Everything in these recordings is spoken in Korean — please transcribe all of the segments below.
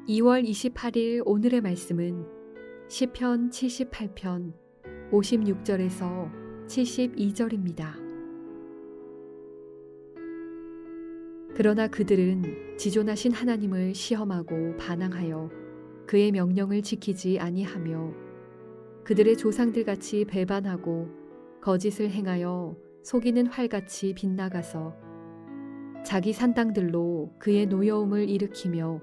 2월 28일 오늘의 말씀은 시편 78편 56절에서 72절입니다. 그러나 그들은 지존하신 하나님을 시험하고 반항하여 그의 명령을 지키지 아니하며 그들의 조상들같이 배반하고 거짓을 행하여 속이는 활같이 빗나가서 자기 산당들로 그의 노여움을 일으키며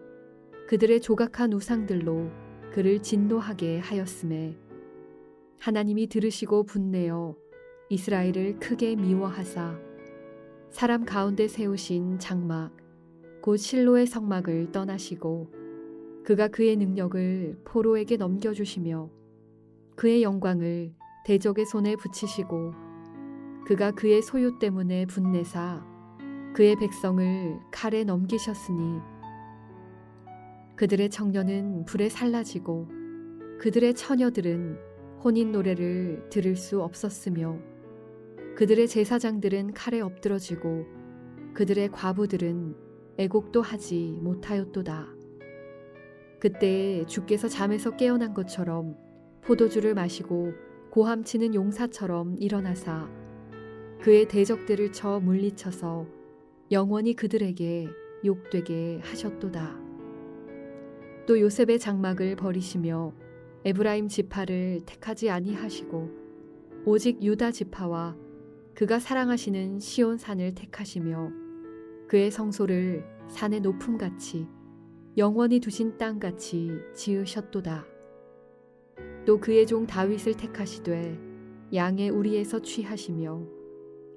그들의 조각한 우상들로 그를 진노하게 하였음에 하나님이 들으시고 분내어 이스라엘을 크게 미워하사 사람 가운데 세우신 장막 곧 실로의 성막을 떠나시고 그가 그의 능력을 포로에게 넘겨주시며 그의 영광을 대적의 손에 붙이시고 그가 그의 소유 때문에 분내사 그의 백성을 칼에 넘기셨으니 그들의 청년은 불에 살라지고 그들의 처녀들은 혼인 노래를 들을 수 없었으며 그들의 제사장들은 칼에 엎드러지고 그들의 과부들은 애곡도 하지 못하였도다. 그때에 주께서 잠에서 깨어난 것처럼 포도주를 마시고 고함치는 용사처럼 일어나사 그의 대적들을 쳐 물리쳐서 영원히 그들에게 욕되게 하셨도다. 또 요셉의 장막을 버리시며 에브라임 지파를 택하지 아니하시고 오직 유다 지파와 그가 사랑하시는 시온 산을 택하시며 그의 성소를 산의 높음같이 영원히 두신 땅같이 지으셨도다. 또 그의 종 다윗을 택하시되 양의 우리에서 취하시며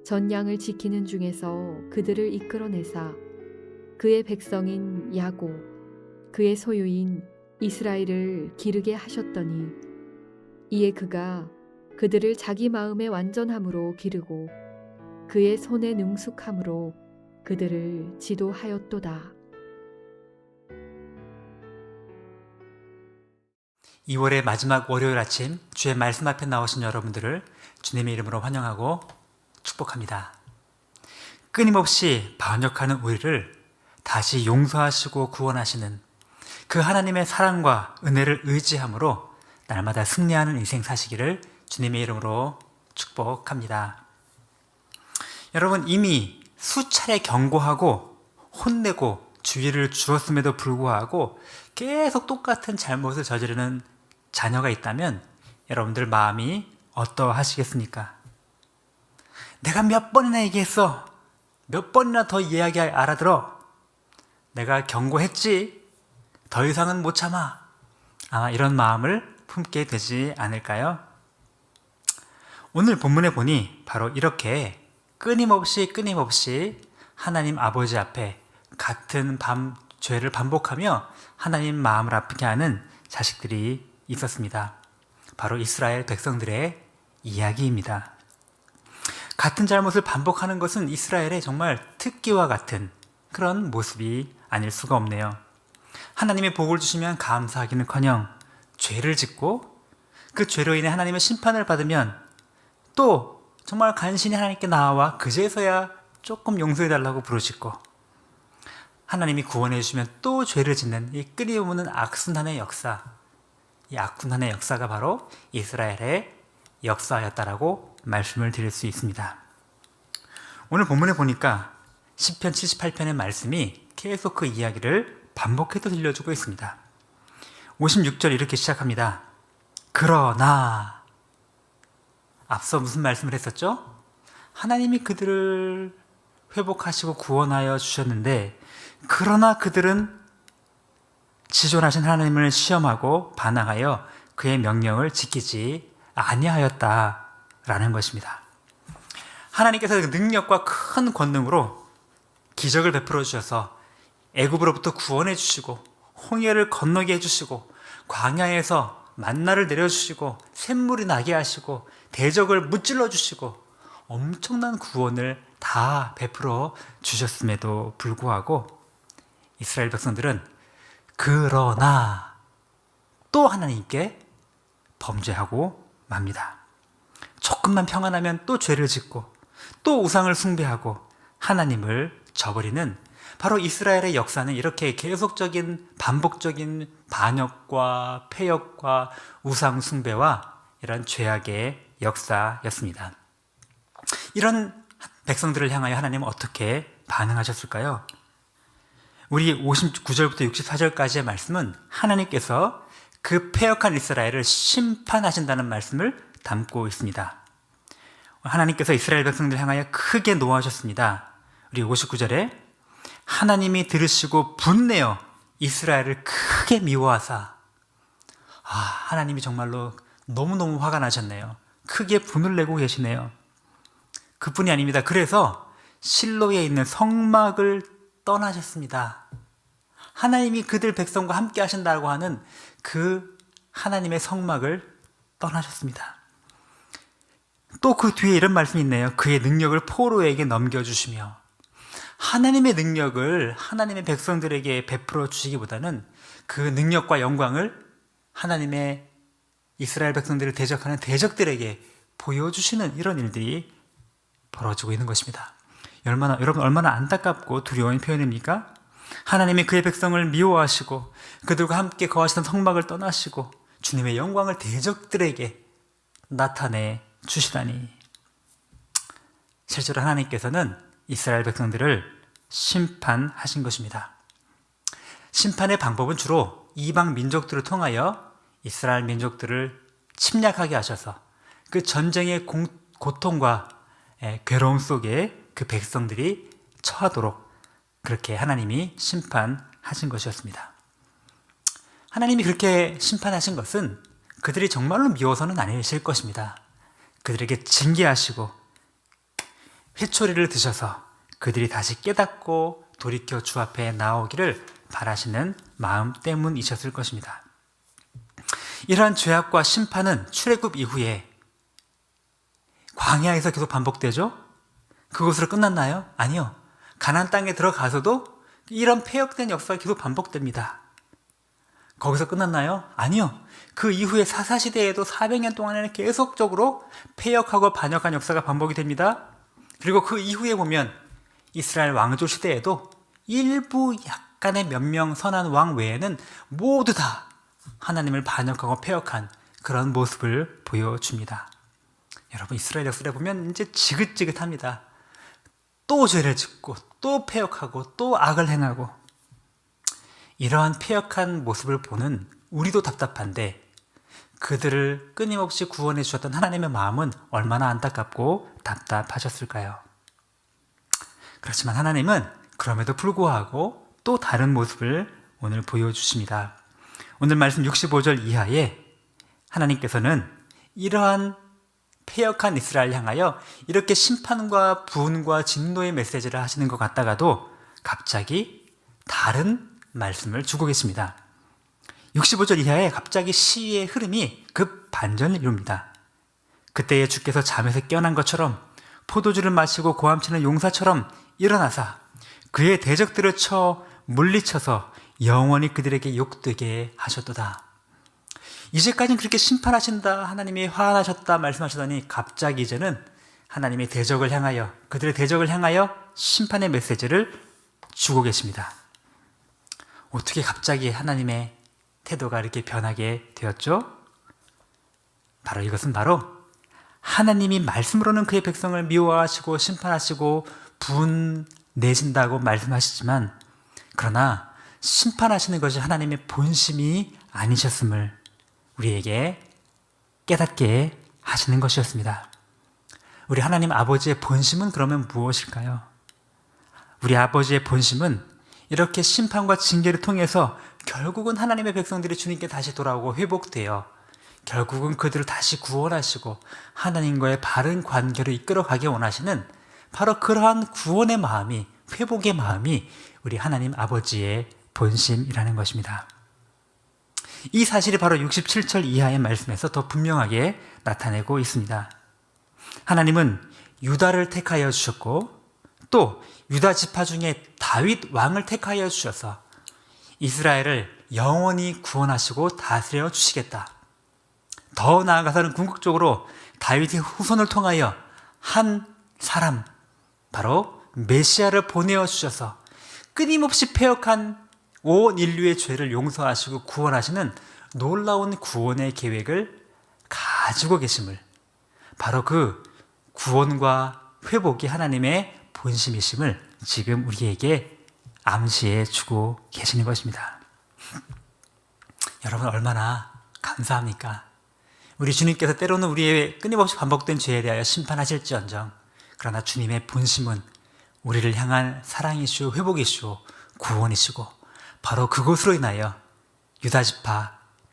전 양을 지키는 중에서 그들을 이끌어내사 그의 백성인 야곱 그의 소유인 이스라엘을 기르게 하셨더니 이에 그가 그들을 자기 마음의 완전함으로 기르고 그의 손의 능숙함으로 그들을 지도하였도다. 2월의 마지막 월요일 아침 주의 말씀 앞에 나오신 여러분들을 주님의 이름으로 환영하고 축복합니다. 끊임없이 반역하는 우리를 다시 용서하시고 구원하시는 그 하나님의 사랑과 은혜를 의지함으로 날마다 승리하는 인생 사시기를 주님의 이름으로 축복합니다. 여러분, 이미 수차례 경고하고 혼내고 주의를 주었음에도 불구하고 계속 똑같은 잘못을 저지르는 자녀가 있다면 여러분들 마음이 어떠하시겠습니까? 내가 몇 번이나 얘기했어. 몇 번이나 더 이야기 알아들어. 내가 경고했지. 더 이상은 못 참아. 아마 이런 마음을 품게 되지 않을까요? 오늘 본문에 보니 바로 이렇게 끊임없이 하나님 아버지 앞에 같은 죄를 반복하며 하나님 마음을 아프게 하는 자식들이 있었습니다. 바로 이스라엘 백성들의 이야기입니다. 같은 잘못을 반복하는 것은 이스라엘의 정말 특기와 같은 그런 모습이 아닐 수가 없네요. 하나님의 복을 주시면 감사하기는커녕 죄를 짓고 그 죄로 인해 하나님의 심판을 받으면 또 정말 간신히 하나님께 나와 그제서야 조금 용서해달라고 부르시고 하나님이 구원해 주시면 또 죄를 짓는 이 끊임없는 악순환의 역사, 이 악순환의 역사가 바로 이스라엘의 역사였다라고 말씀을 드릴 수 있습니다. 오늘 본문에 보니까 시편 78편의 말씀이 계속 그 이야기를 반복해서 들려주고 있습니다. 56절 이렇게 시작합니다. 그러나 앞서 무슨 말씀을 했었죠? 하나님이 그들을 회복하시고 구원하여 주셨는데 그러나 그들은 지존하신 하나님을 시험하고 반항하여 그의 명령을 지키지 아니하였다라는 것입니다. 하나님께서 능력과 큰 권능으로 기적을 베풀어 주셔서 애굽으로부터 구원해 주시고 홍해를 건너게 해주시고 광야에서 만나를 내려주시고 샘물이 나게 하시고 대적을 무찔러 주시고 엄청난 구원을 다 베풀어 주셨음에도 불구하고 이스라엘 백성들은 그러나 또 하나님께 범죄하고 맙니다. 조금만 평안하면 또 죄를 짓고 또 우상을 숭배하고 하나님을 저버리는 바로 이스라엘의 역사는 이렇게 계속적인 반복적인 반역과 폐역과 우상 숭배와 이런 죄악의 역사였습니다. 이런 백성들을 향하여 하나님은 어떻게 반응하셨을까요? 우리 59절부터 64절까지의 말씀은 하나님께서 그 패역한 이스라엘을 심판하신다는 말씀을 담고 있습니다. 하나님께서 이스라엘 백성들을 향하여 크게 노하셨습니다. 우리 59절에 하나님이 들으시고 분내어 이스라엘을 크게 미워하사, 하나님이 정말로 너무너무 화가 나셨네요. 크게 분을 내고 계시네요. 그뿐이 아닙니다. 그래서 실로에 있는 성막을 떠나셨습니다. 하나님이 그들 백성과 함께 하신다고 하는 그 하나님의 성막을 떠나셨습니다. 또 그 뒤에 이런 말씀이 있네요. 그의 능력을 포로에게 넘겨주시며, 하나님의 능력을 하나님의 백성들에게 베풀어 주시기보다는 그 능력과 영광을 하나님의 이스라엘 백성들을 대적하는 대적들에게 보여주시는 이런 일들이 벌어지고 있는 것입니다. 여러분 얼마나 안타깝고 두려운 표현입니까? 하나님이 그의 백성을 미워하시고 그들과 함께 거하시던 성막을 떠나시고 주님의 영광을 대적들에게 나타내 주시다니. 실제로 하나님께서는 이스라엘 백성들을 심판하신 것입니다. 심판의 방법은 주로 이방 민족들을 통하여 이스라엘 민족들을 침략하게 하셔서 그 전쟁의 고통과 괴로움 속에 그 백성들이 처하도록 그렇게 하나님이 심판하신 것이었습니다. 하나님이 그렇게 심판하신 것은 그들이 정말로 미워서는 아니실 것입니다. 그들에게 징계하시고 회초리를 드셔서 그들이 다시 깨닫고 돌이켜 주 앞에 나오기를 바라시는 마음 때문이셨을 것입니다. 이러한 죄악과 심판은 출애굽 이후에 광야에서 계속 반복되죠? 그곳으로 끝났나요? 아니요. 가나안 땅에 들어가서도 이런 폐역된 역사가 계속 반복됩니다. 거기서 끝났나요? 아니요. 그 이후에 사사시대에도 400년 동안에는 계속적으로 폐역하고 반역한 역사가 반복이 됩니다. 그리고 그 이후에 보면 이스라엘 왕조 시대에도 일부 약간의 몇 명 선한 왕 외에는 모두 다 하나님을 반역하고 폐역한 그런 모습을 보여줍니다. 여러분, 이스라엘 역사를 보면 이제 지긋지긋합니다. 또 죄를 짓고 또 폐역하고 또 악을 행하고, 이러한 폐역한 모습을 보는 우리도 답답한데 그들을 끊임없이 구원해 주셨던 하나님의 마음은 얼마나 안타깝고 답답하셨을까요? 그렇지만 하나님은 그럼에도 불구하고 또 다른 모습을 오늘 보여주십니다. 오늘 말씀 65절 이하에 하나님께서는 이러한 폐역한 이스라엘 향하여 이렇게 심판과 분과 진노의 메시지를 하시는 것 같다가도 갑자기 다른 말씀을 주고 계십니다. 65절 이하에 갑자기 시의 흐름이 급 반전을 이룹니다. 그때에 주께서 잠에서 깨어난 것처럼 포도주를 마시고 고함치는 용사처럼 일어나사 그의 대적들을 쳐 물리쳐서 영원히 그들에게 욕되게 하셨도다. 이제까지는 그렇게 심판하신다, 하나님이 화나셨다 말씀하시더니 갑자기 이제는 하나님의 대적을 향하여, 그들의 대적을 향하여 심판의 메시지를 주고 계십니다. 어떻게 갑자기 하나님의 태도가 이렇게 변하게 되었죠? 이것은 바로 하나님이 말씀으로는 그의 백성을 미워하시고 심판하시고 분 내신다고 말씀하시지만, 그러나 심판하시는 것이 하나님의 본심이 아니셨음을 우리에게 깨닫게 하시는 것이었습니다. 우리 하나님 아버지의 본심은 그러면 무엇일까요? 우리 아버지의 본심은 이렇게 심판과 징계를 통해서 결국은 하나님의 백성들이 주님께 다시 돌아오고 회복되어 결국은 그들을 다시 구원하시고 하나님과의 바른 관계로 이끌어가게 원하시는 바로 그러한 구원의 마음이, 회복의 마음이 우리 하나님 아버지의 본심이라는 것입니다. 이 사실이 바로 67절 이하의 말씀에서 더 분명하게 나타내고 있습니다. 하나님은 유다를 택하여 주셨고 또 유다 지파 중에 다윗 왕을 택하여 주셔서 이스라엘을 영원히 구원하시고 다스려 주시겠다. 더 나아가서는 궁극적으로 다윗의 후손을 통하여 한 사람, 바로 메시아를 보내어 주셔서 끊임없이 패역한 온 인류의 죄를 용서하시고 구원하시는 놀라운 구원의 계획을 가지고 계심을, 바로 그 구원과 회복이 하나님의 본심이심을 지금 우리에게 암시해 주고 계시는 것입니다. 여러분 얼마나 감사합니까? 우리 주님께서 때로는 우리의 끊임없이 반복된 죄에 대하여 심판하실지언정, 그러나 주님의 본심은 우리를 향한 사랑이시오, 회복이시오, 구원이시고, 바로 그것으로 인하여 유다지파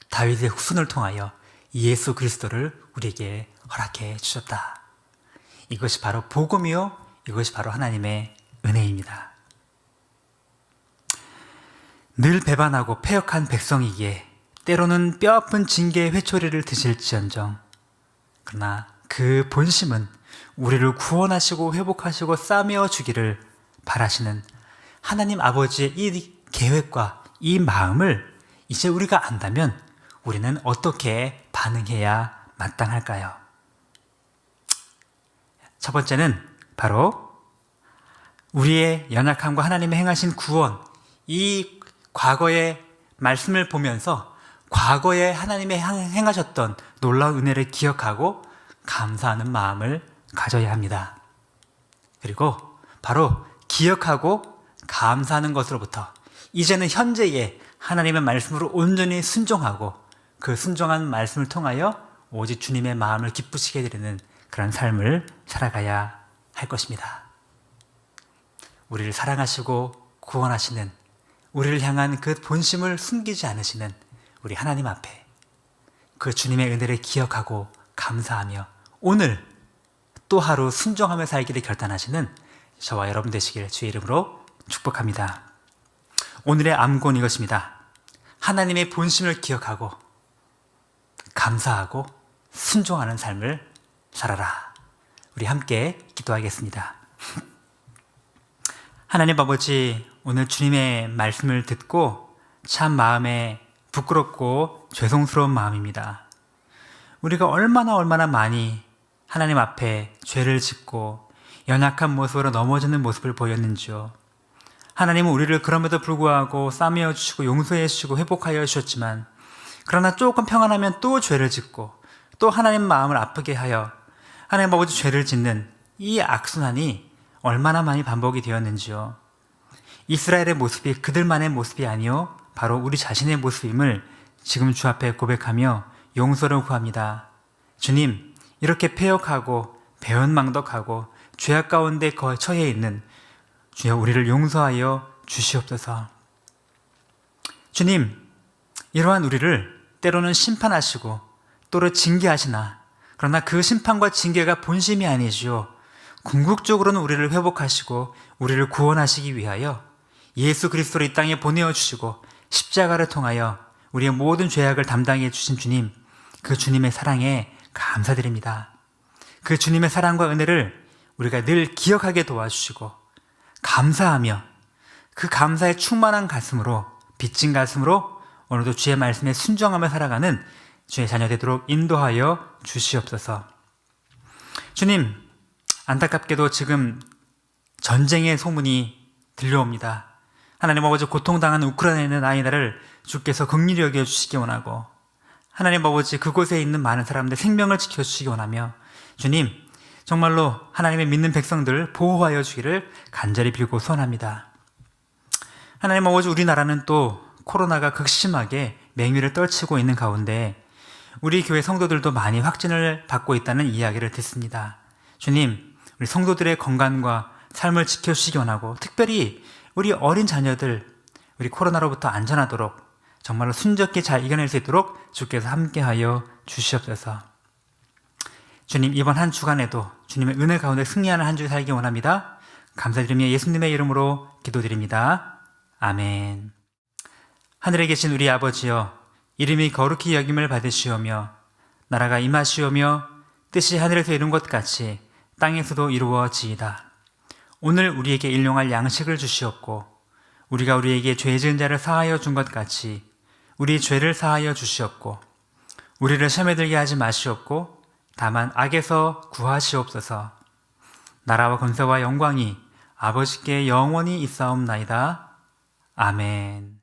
다윗의 후손을 통하여 예수 그리스도를 우리에게 허락해 주셨다. 이것이 바로 복음이요, 이것이 바로 하나님의 은혜입니다. 늘 배반하고 패역한 백성이기에 때로는 뼈아픈 징계의 회초리를 드실지언정, 그러나 그 본심은 우리를 구원하시고 회복하시고 싸매어 주기를 바라시는 하나님 아버지의 이 계획과 이 마음을 이제 우리가 안다면 우리는 어떻게 반응해야 마땅할까요? 첫 번째는 바로 우리의 연약함과 하나님의 행하신 구원, 이 과거의 말씀을 보면서 과거에 하나님의 행하셨던 놀라운 은혜를 기억하고 감사하는 마음을 가져야 합니다. 그리고 바로 기억하고 감사하는 것으로부터 이제는 현재의 하나님의 말씀으로 온전히 순종하고 그 순종한 말씀을 통하여 오직 주님의 마음을 기쁘시게 드리는 그런 삶을 살아가야 할 것입니다. 우리를 사랑하시고 구원하시는, 우리를 향한 그 본심을 숨기지 않으시는 우리 하나님 앞에 그 주님의 은혜를 기억하고 감사하며 오늘 또 하루 순종하며 살기를 결단하시는 저와 여러분 되시길 주의 이름으로 축복합니다. 오늘의 암고는 이것입니다. 하나님의 본심을 기억하고 감사하고 순종하는 삶을 살아라. 우리 함께 기도하겠습니다. 하나님 아버지, 오늘 주님의 말씀을 듣고 참 마음에 부끄럽고 죄송스러운 마음입니다. 우리가 얼마나 많이 하나님 앞에 죄를 짓고 연약한 모습으로 넘어지는 모습을 보였는지요. 하나님은 우리를 그럼에도 불구하고 싸매어 주시고 용서해 주시고 회복하여 주셨지만, 그러나 조금 평안하면 또 죄를 짓고 또 하나님 마음을 아프게 하여 하나님 아버지 죄를 짓는 이 악순환이 얼마나 많이 반복이 되었는지요. 이스라엘의 모습이 그들만의 모습이 아니요 바로 우리 자신의 모습임을 지금 주 앞에 고백하며 용서를 구합니다. 주님, 이렇게 패역하고 배은망덕하고 죄악 가운데 처해 있는 주여 우리를 용서하여 주시옵소서. 주님, 이러한 우리를 때로는 심판하시고 또는 징계하시나, 그러나 그 심판과 징계가 본심이 아니시오. 궁극적으로는 우리를 회복하시고 우리를 구원하시기 위하여 예수 그리스도를 이 땅에 보내어 주시고 십자가를 통하여 우리의 모든 죄악을 담당해 주신 주님, 그 주님의 사랑에 감사드립니다. 그 주님의 사랑과 은혜를 우리가 늘 기억하게 도와주시고 감사하며 그 감사에 충만한 가슴으로, 빚진 가슴으로 오늘도 주의 말씀에 순종하며 살아가는 주의 자녀 되도록 인도하여 주시옵소서. 주님, 안타깝게도 지금 전쟁의 소문이 들려옵니다. 하나님 아버지, 고통당하는 우크라이나에 있는 아이들을 주께서 긍휼히 여겨주시기 원하고, 하나님 아버지, 그곳에 있는 많은 사람들 생명을 지켜주시기 원하며, 주님, 정말로 하나님의 믿는 백성들 보호하여 주기를 간절히 빌고 소원합니다. 하나님 아버지, 우리나라는 또 코로나가 극심하게 맹위를 떨치고 있는 가운데 우리 교회 성도들도 많이 확진을 받고 있다는 이야기를 듣습니다. 주님, 우리 성도들의 건강과 삶을 지켜주시기 원하고, 특별히 우리 어린 자녀들, 우리 코로나로부터 안전하도록 정말로 순적히 잘 이겨낼 수 있도록 주께서 함께하여 주시옵소서. 주님, 이번 한 주간에도 주님의 은혜 가운데 승리하는 한 주 살기 원합니다. 감사드리며 예수님의 이름으로 기도드립니다. 아멘. 하늘에 계신 우리 아버지여, 이름이 거룩히 여김을 받으시오며 나라가 임하시오며 뜻이 하늘에서 이룬 것 같이 땅에서도 이루어지이다. 오늘 우리에게 일용할 양식을 주시옵고 우리가 우리에게 죄 지은 자를 사하여 준 것 같이 우리 죄를 사하여 주시옵고 우리를 시험에 들게 하지 마시옵고 다만 악에서 구하시옵소서. 나라와 권세와 영광이 아버지께 영원히 있사옵나이다. 아멘.